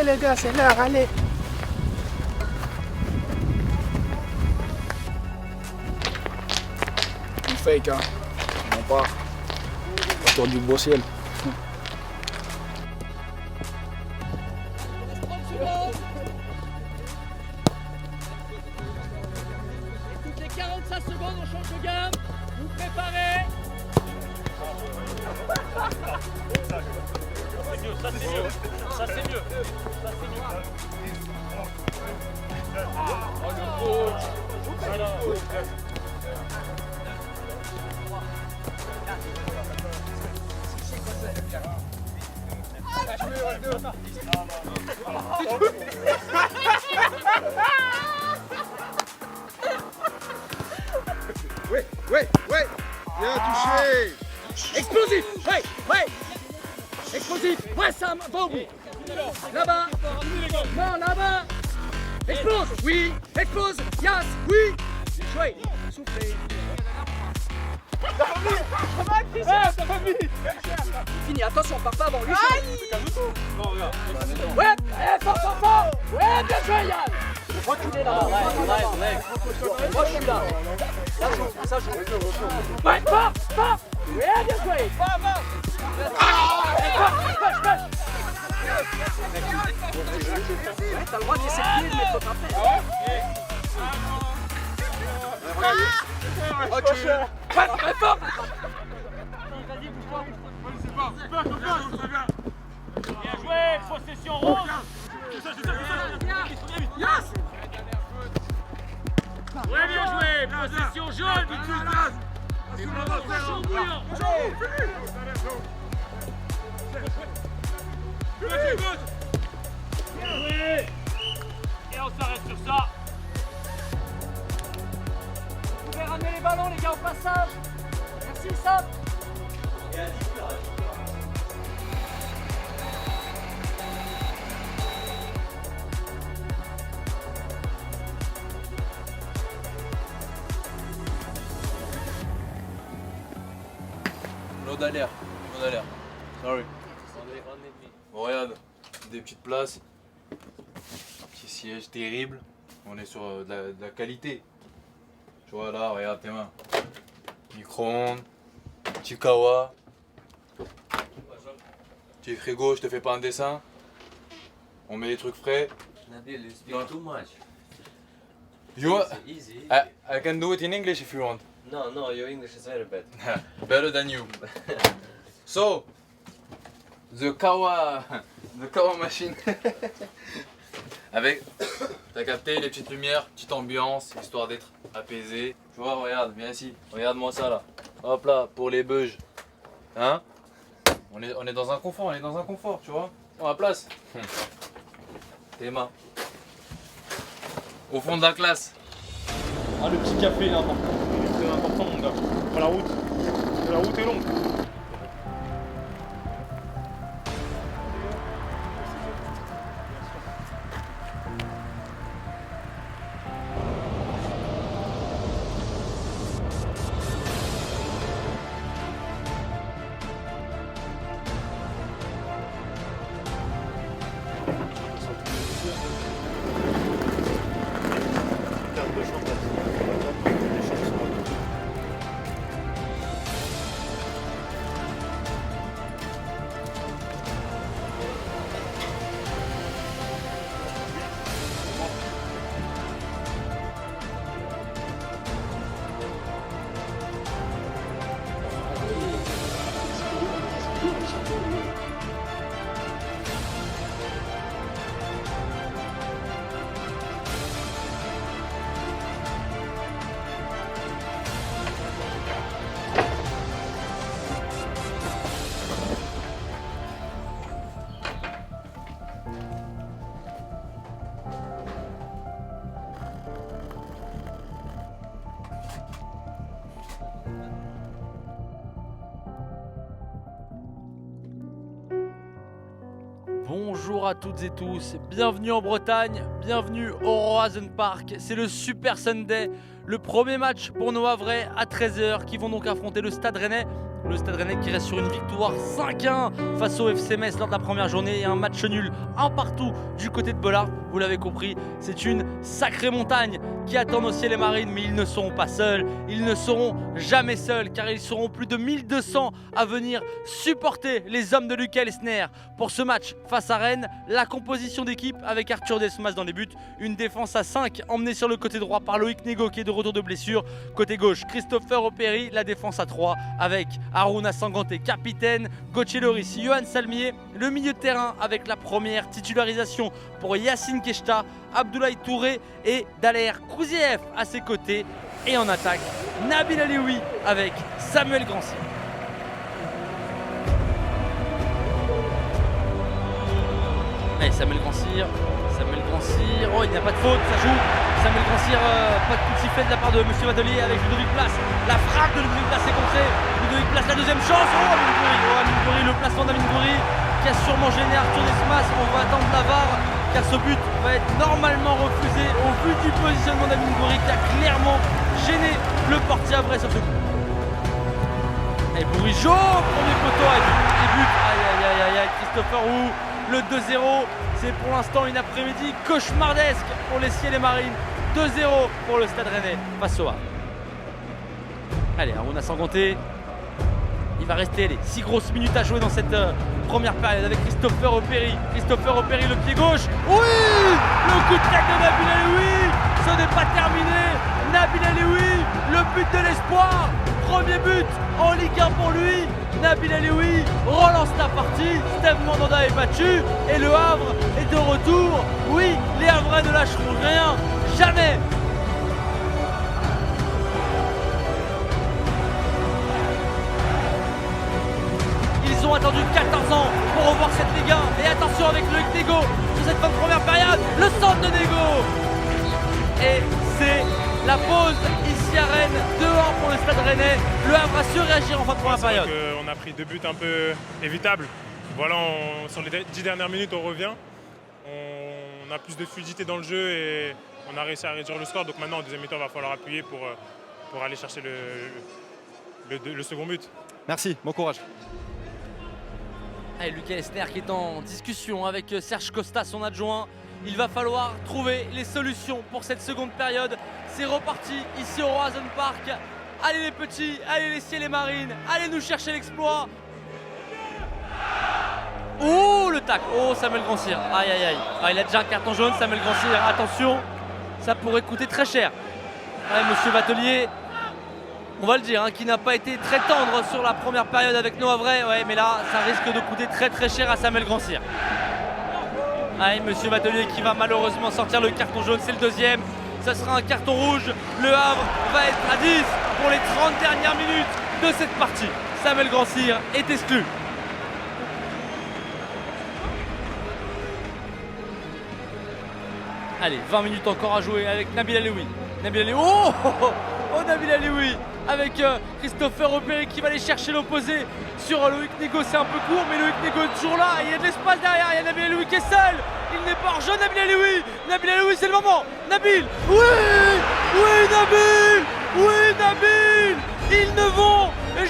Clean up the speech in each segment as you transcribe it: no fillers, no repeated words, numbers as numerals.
Allez les gars, c'est l'heure, allez. Du fake, hein. Non pas. Autour du beau ciel. Toutes les 45 secondes, on change de gamme. Vous préparez. C'est mieux, ça c'est mieux. Ça c'est mieux. Ça c'est mieux. Oh le coach. Voilà. Ouais, bien touché. Explosif. Ouais. Explosif. Ouais Sam, va au bout. Là-bas. Non, là-bas. Explose. Oui. Explose. Yas. Oui. Chouette. Soufflez. Fini, attention, pars pas avant lui. Ouais, fort. Ouais, bien joué Yann. Reculez là-bas. Moi je suis là. Ça joue. Ouais, fort. Ouais, bien joué. Ouais, t'as le droit de laisser le pied, mais faut pas faire. Très fort. Vas-y, bouge-toi. Bien joué, possession rouge. Ouais, bien joué, possession jaune. Bien joué. Et on s'arrête sur ça. Vous pouvez ramener les ballons, les gars, au passage. Merci, Sam. L'eau d'alerte. Sorry. Bon, regarde, des petites places. Petit siège terrible. On est sur de la qualité. Tu vois là, regarde tes mains. Micro-ondes, petit kawa. Petit frigo, je te fais pas un dessin. On met les trucs frais. Nabil, you speak too much. You, Easy. I can do it in English if you want. No, your English is very bad. Better than you. So, the kawa machine. Avec, t'as capté les petites lumières, petite ambiance, histoire d'être apaisé. Tu vois, regarde, viens ici, regarde-moi ça là. Hop là, pour les beuges. Hein? On est dans un confort, tu vois. On a la place. Tes mains. Au fond de la classe. Ah, le petit café il est important. Il est très important mon gars. La route est longue. Bonjour à toutes et tous, bienvenue en Bretagne, bienvenue au Roazen Park, c'est le Super Sunday, le premier match pour nos Havrais à 13h qui vont donc affronter le Stade Rennais. Le Stade Rennais qui reste sur une victoire 5-1 face au FC Metz lors de la première journée et un match nul un partout du côté de Bollard. Vous l'avez compris, c'est une sacrée montagne qui attend nos Ciels et Marines, mais ils ne seront pas seuls, ils ne seront jamais seuls car ils seront plus de 1200 à venir supporter les hommes de Lucas Elsner pour ce match face à Rennes. La composition d'équipe avec Arthur Desmas dans les buts, une défense à 5 emmenée sur le côté droit par Loïc Nego qui est de retour de blessure, côté gauche Christopher Opéry, la défense à 3 avec Harouna Sanganté capitaine, Gauthier Loris, Johan Salmier, le milieu de terrain avec la première titularisation pour Yacine Keshta, Abdoulaye Touré et Daler Kouziev à ses côtés. Et en attaque, Nabil Alioui avec Samuel Grancy. Allez, Samuel Grancy, oh il n'y a pas de faute, ça joue. Samuel Grancy, pas de coup de sifflet de la part de Monsieur Vadelier avec Ludovic Place. La frappe de Ludovic Place est contrée. Ludovic Place, la deuxième chance. Oh Amine Goury, le placement d'Amine Goury qui a sûrement gêné Arthur Desmas. On va attendre la VAR car ce but va être normalement refusé au vu du positionnement d'Amine Goury qui a clairement gêné le portier après sur ce coup. Et Bourigeau, premier poteau et but. Aïe, Christopher Roux, le 2-0. C'est pour l'instant une après-midi cauchemardesque pour les Ciels et Marines. 2-0 pour le Stade Rennais face au Havre. Allez, Harouna Sanganté. Il va rester 6 grosses minutes à jouer dans cette première période avec Christopher Opéry. Christopher Opéry, le pied gauche. Oui, le coup de tête de Nabil Alioui. Ce n'est pas terminé. Nabil Alioui, le but de l'espoir. Premier but en Ligue 1 pour lui. Nabil Alioui relance la partie. Steve Mandanda est battu et le Havre est de retour. Oui, les Havrais ne lâcheront rien. Jamais. Ils ont attendu 14 ans pour revoir cette Ligue 1. Et attention avec Loïc Nego sur cette fin de première période. Le centre de Nego. Et c'est la pause ici à Rennes. 2-1 pour le Stade Rennais. Le Havre a su réagir en fin de première période. On a pris 2 buts un peu évitables. Voilà, sur les 10 dernières minutes, on revient. On a plus de fluidité dans le jeu et on a réussi à réduire le score. Donc maintenant, en deuxième mi-temps, il va falloir appuyer pour aller chercher le second but. Merci, bon courage. Allez, Lucas Elsner qui est en discussion avec Serge Costa, son adjoint. Il va falloir trouver les solutions pour cette seconde période. C'est reparti ici au Roazhon Park. Allez les petits, allez les Ciels et Marines, allez nous chercher l'exploit. Oh le tac, oh Samuel Grancy. Aïe. Ah, il a déjà un carton jaune, Samuel Grancy. Attention, ça pourrait coûter très cher. Ouais, Monsieur Vatelier, on va le dire, qui n'a pas été très tendre sur la première période avec nos Havrais. Ouais, mais là, ça risque de coûter très cher à Samuel Grancy. Allez, Monsieur Vatelier qui va malheureusement sortir le carton jaune, c'est le deuxième. Ça sera un carton rouge. Le Havre va être à 10 pour les 30 dernières minutes de cette partie. Samuel Grancy est exclu. Allez, 20 minutes encore à jouer avec Nabil Alioui. Nabil Alioui avec Christopher Opéry qui va aller chercher l'opposé sur Loïc Nego. C'est un peu court, mais Loïc Nego est toujours là. Il y a de l'espace derrière. Il y a Nabil Alioui qui est seul. Il n'est pas hors jeu, Nabil Alioui. Nabil Alioui, c'est le moment. Nabil. Oui, Nabil. Ils ne vont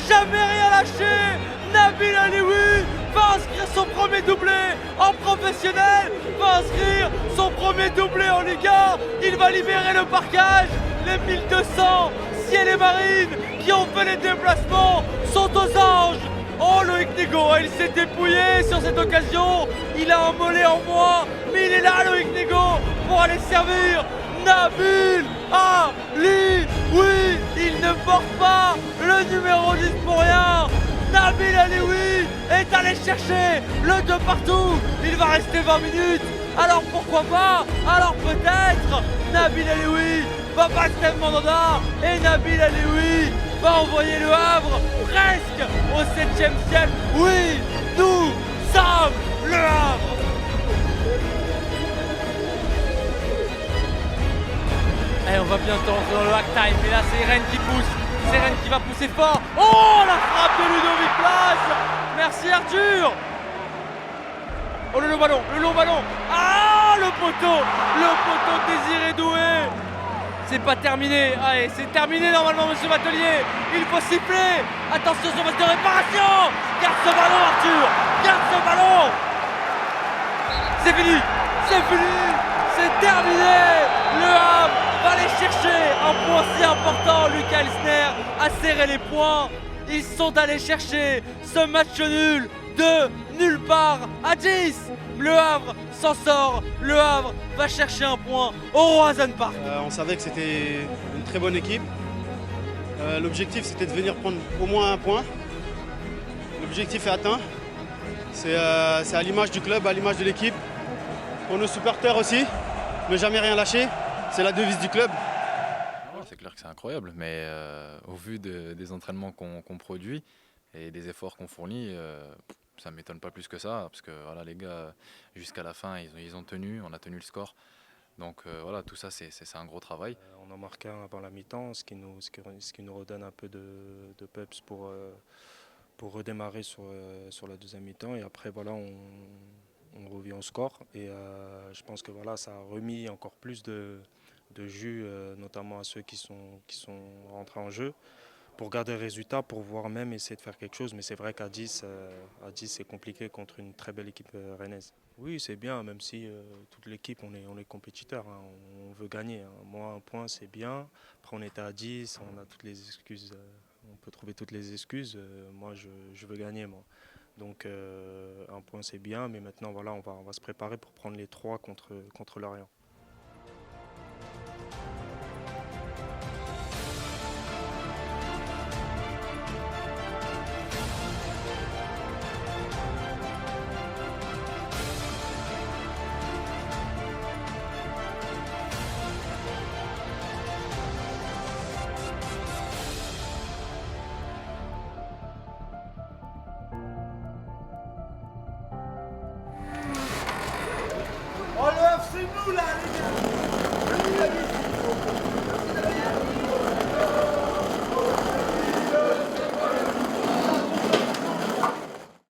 jamais rien lâcher. Nabil Alioui va inscrire son premier doublé en professionnel, va inscrire son premier doublé en Ligue 1. Il va libérer le parquage. Les 1200 Ciels et Marines qui ont fait les déplacements sont aux anges. Oh, Loïc Nego, il s'est dépouillé sur cette occasion. Il a un mollet en moins, mais il est là, Loïc Nego, pour aller servir Nabil Alioui. Oui, il ne porte pas le numéro 10 pour rien. Nabil Alioui est allé chercher le 2 partout. Il va rester 20 minutes. Alors pourquoi pas? Alors peut-être Nabil Alioui va battre Steve Mandanda et Nabil Alioui va envoyer le Havre presque au 7e siècle. Oui, nous sommes le Havre. Et on va bientôt rentrer dans le hack time, mais là c'est Rennes qui pousse. C'est Rennes qui va pousser fort. Oh, la frappe de Ludovic Place. Merci Arthur. Oh, le long ballon. Ah, le poteau Désiré Doué. C'est pas terminé. Allez, c'est terminé normalement, monsieur Batelier. Il faut siffler. Attention sur match de réparation. Garde ce ballon, Arthur. Garde ce ballon. C'est fini. C'est fini. C'est terminé. Le Havre va aller chercher un point si important. Lucas Elsner a serré les poings. Ils sont allés chercher ce match nul de nulle part à 10. Le Havre s'en sort. Le Havre va chercher un point au Roazhon Park. On savait que c'était une très bonne équipe. L'objectif, c'était de venir prendre au moins un point. L'objectif est atteint. C'est à l'image du club, à l'image de l'équipe. Pour nos supporters aussi, ne jamais rien lâcher. C'est la devise du club. C'est clair que c'est incroyable, mais au vu des entraînements qu'on produit et des efforts qu'on fournit, ça ne m'étonne pas plus que ça, parce que voilà, les gars, jusqu'à la fin, ils ont tenu, on a tenu le score. Donc voilà, tout ça, c'est un gros travail. On en marque un avant la mi-temps, ce qui nous redonne un peu de peps pour redémarrer sur la deuxième mi-temps. Et après, voilà, on revient au score. Et je pense que voilà, ça a remis encore plus de jus, notamment à ceux qui sont rentrés en jeu, pour garder le résultat, pour voir même essayer de faire quelque chose. Mais c'est vrai qu'à 10, c'est compliqué contre une très belle équipe rennaise. Oui, c'est bien, même si toute l'équipe, on est compétiteurs, hein, on veut gagner. Hein. Moi, un point, c'est bien. Après, on était à 10, on a toutes les excuses, on peut trouver toutes les excuses. Moi, je veux gagner, moi. Donc, un point, c'est bien, mais maintenant, voilà, on va se préparer pour prendre les 3 contre Lorient. Oh le F, c'est nous là, les